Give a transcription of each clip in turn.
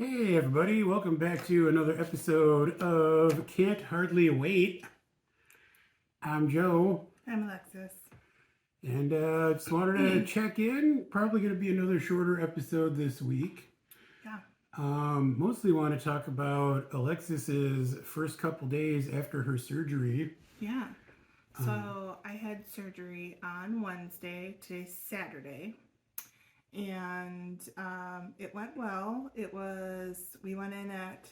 Hey everybody, welcome back to another episode of Can't Hardly Wait. I'm Joe, I'm Alexis. and just wanted to check in. Probably going to be another shorter episode this week. Yeah. Mostly want to talk about Alexis's first couple days after her surgery. Yeah. Um, So I had surgery on Wednesday. Today's Saturday. And it went well. We went in at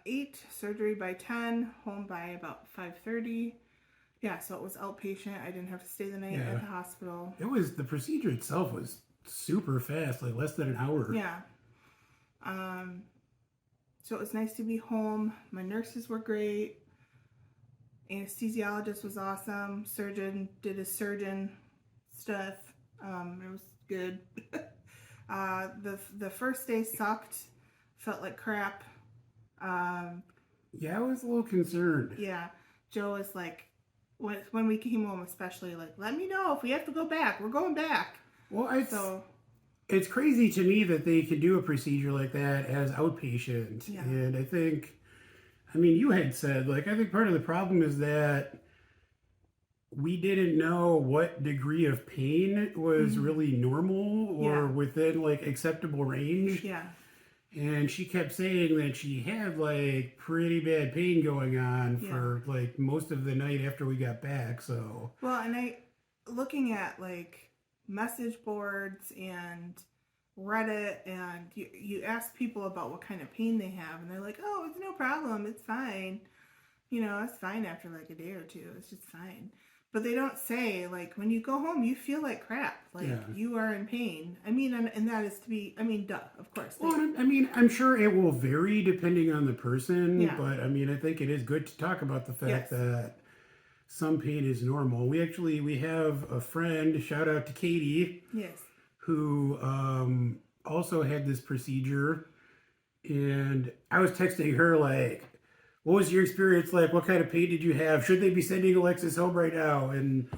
8, surgery by 10, home by about 5:30. Yeah, so it was outpatient. I didn't have to stay the night yeah, at the hospital. the procedure itself was super fast, like less than an hour. Yeah. Um, so it was nice to be home. My nurses were great. Anesthesiologist was awesome. Surgeon did his surgeon stuff. It was good. The first day sucked. Felt like crap. Um, Yeah, I was a little concerned. yeah, Joe was like, when we came home, especially like, let me know if we have to go back. We're going back. Well, So it's crazy to me that they can do a procedure like that as outpatient, yeah, and I mean, you had said, like, I think part of the problem is that we didn't know what degree of pain was mm-hmm. really normal or Yeah, within like acceptable range. yeah. And she kept saying that she had like pretty bad pain going on Yeah. for like most of the night after we got back. So, Well, and looking at like message boards and Reddit, and you ask people about what kind of pain they have, and they're like, oh, it's no problem, it's fine. It's fine after like a day or two, it's just fine. But they don't say, like, when you go home, you feel like crap. Like, yeah. you are in pain. I mean, and that is to be, I mean, duh, of course. Well, I mean, I'm sure it will vary depending on the person, Yeah. but I mean, I think it is good to talk about the fact Yes. that some pain is normal. We have a friend, shout out to Katie, Yes. who also had this procedure, and I was texting her like, "What was your experience like? What kind of pain did you have? Should they be sending Alexis home right now?" And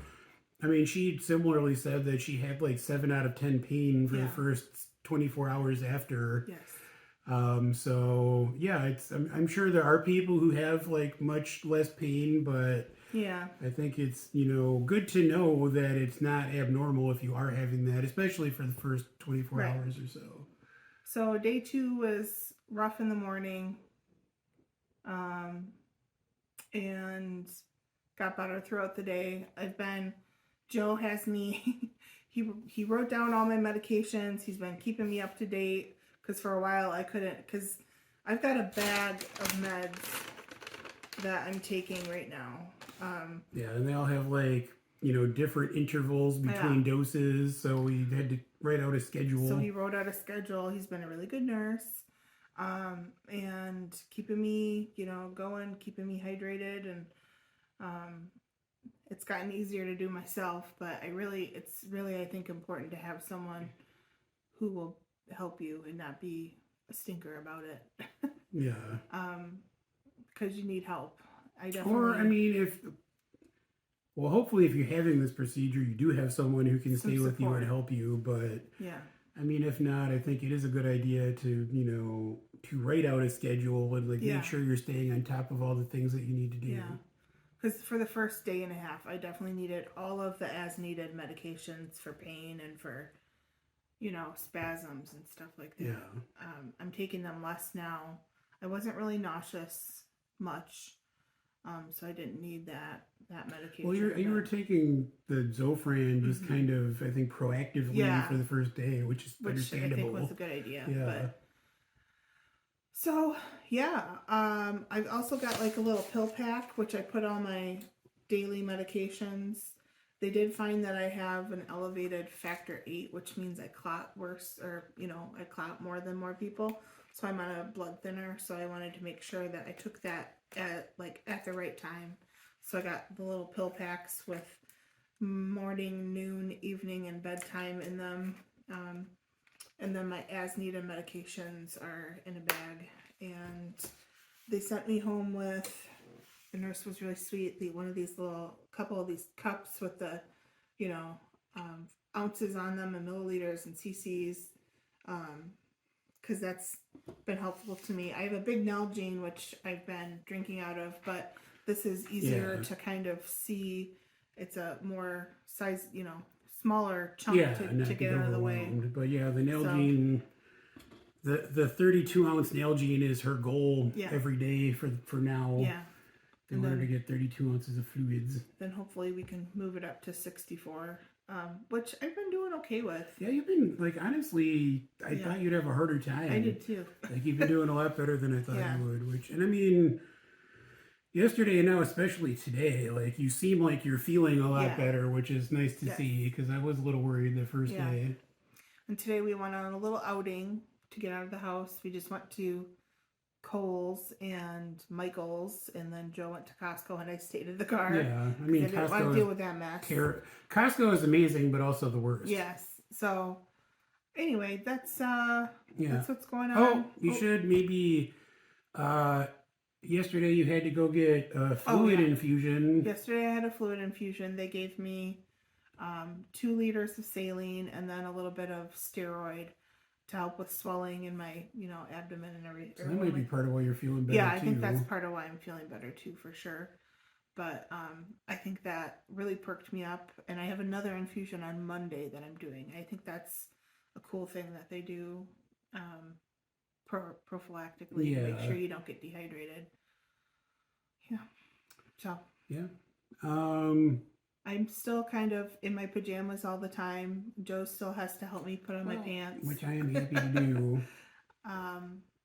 I mean, she similarly said that she had like 7 out of 10 pain for the Yeah. first 24 hours after. Yes. So yeah, I'm sure there are people who have like much less pain, but Yeah. I think it's good to know that it's not abnormal if you are having that, especially for the first 24 Right. hours or so. So day 2 was rough in the morning, and got better throughout the day. Joe has me, he wrote down all my medications. He's been keeping me up to date, because for a while I couldn't, because I've got a bag of meds that I'm taking right now. Yeah, and they all have like different intervals between doses, so we had to write out a schedule. So he wrote out a schedule. He's been a really good nurse, and keeping me, going, keeping me hydrated, and it's gotten easier to do myself. But it's really, I think, important to have someone who will help you and not be a stinker about it. Yeah. Because you need help. I definitely. Or I mean, hopefully, if you're having this procedure, you do have someone who can stay with you and help you. But yeah, I mean, if not, I think it is a good idea to write out a schedule and like make sure you're staying on top of all the things that you need to do. Yeah. Because for the first day and a half, I definitely needed all of the as-needed medications for pain and for, spasms and stuff like that. Yeah. I'm taking them less now. I wasn't really nauseous much, so I didn't need that medication. Well, you were taking the Zofran just kind of, I think, proactively for the first day, which is understandable. I think was a good idea. Yeah. But, so, yeah. I've also got like a little pill pack, which I put all my daily medications. They did find that I have an elevated factor 8, which means I clot worse, or, I clot more than more people. So I'm on a blood thinner. So I wanted to make sure that I took that at the right time. So I got the little pill packs with morning, noon, evening, and bedtime in them. And then my as-needed medications are in a bag. And they sent me home with, the nurse was really sweet, couple of these cups with the, ounces on them and milliliters and cc's. because that's been helpful to me. I have a big Nalgene, which I've been drinking out of, but this is easier Yeah. to kind of see. It's a more size, smaller chunk Yeah, to not get get out of the way. overwhelmed. But yeah, the Nalgene, the 32-ounce Nalgene is her goal Yeah. every day for now. Yeah. In order to get 32 ounces of fluids. Then hopefully we can move it up to 64, which I've been doing okay with. Yeah, you've been, like, honestly, I thought you'd have a harder time. I did too. Like, you've been doing a lot better than I thought Yeah. you would, and I mean, yesterday and now, especially today, like, you seem like you're feeling a lot better, which is nice to see, because I was a little worried the first day. And today we went on a little outing to get out of the house. We just went to Kohl's and Michael's, and then Joe went to Costco, and I stayed in the car. Yeah, I mean, I didn't want to deal with that mess. Costco is amazing, but also the worst. Yes. So, anyway, that's what's going on. Oh, you should maybe. Yesterday you had to go get a fluid infusion. Yesterday I had a fluid infusion. They gave me 2 liters of saline and then a little bit of steroid to help with swelling in my, abdomen and everything. So that might be part of why you're feeling better. Yeah, I think that's part of why I'm feeling better too, for sure. But I think that really perked me up, and I have another infusion on Monday that I'm doing. I think that's a cool thing that they do prophylactically to make sure you don't get dehydrated. Yeah. So. Yeah. I'm still kind of in my pajamas all the time. Joe still has to help me put on my pants, which I am happy to do.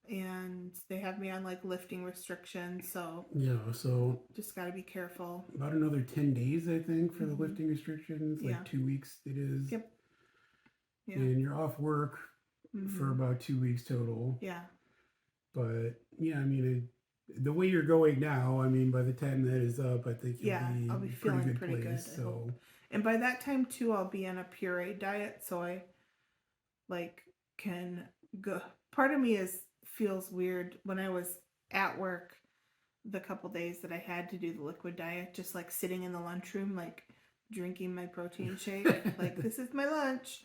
And they have me on like lifting restrictions, so just got to be careful. About another 10 days, I think, for the lifting restrictions. Like 2 weeks, it is. Yep. Yeah. And you're off work for about 2 weeks total. Yeah. But yeah, I mean, the way you're going now, I mean, by the time that is up, I think I'll be feeling pretty good. So, and by that time too, I'll be on a puree diet, so I can go. Part of me feels weird when I was at work the couple days that I had to do the liquid diet, just like sitting in the lunchroom, like drinking my protein shake, like this is my lunch,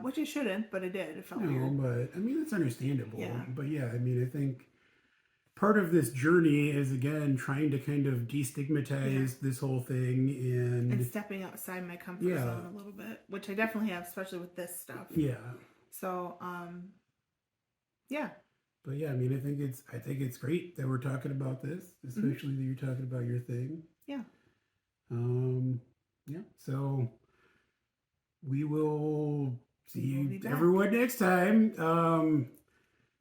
which I shouldn't, but I did. It felt weird. But I mean, it's understandable. Yeah. But yeah, I mean, I think part of this journey is, again, trying to kind of destigmatize this whole thing and stepping outside my comfort zone a little bit, which I definitely have, especially with this stuff. Yeah. So, yeah. But yeah, I mean, I think it's great that we're talking about this, especially that you're talking about your thing. Yeah. Yeah. So we will see everyone next time.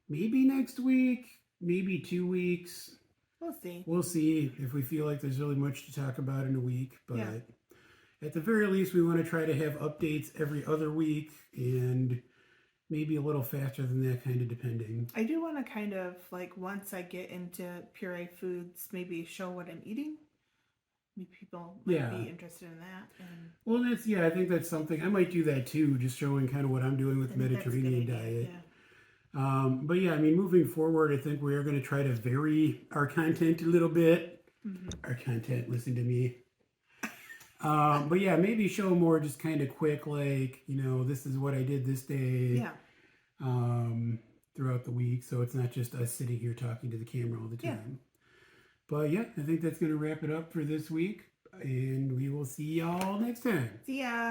Maybe next week. Maybe 2 weeks. We'll see. We'll see if we feel like there's really much to talk about in a week. But at the very least, we want to try to have updates every other week, and maybe a little faster than that, kind of depending. I do want to kind of, like, once I get into puree foods, maybe show what I'm eating. Maybe people might be interested in that. Well, I think that's something. I might do that too, just showing kind of what I'm doing with the Mediterranean diet. Yeah. But yeah, I mean, moving forward, I think we are going to try to vary our content a little bit. Our content, listen to me. But yeah, maybe show more just kind of quick, like, this is what I did this day. Throughout the week, so it's not just us sitting here talking to the camera all the time. But yeah, I think that's going to wrap it up for this week, and we will see y'all next time. See ya.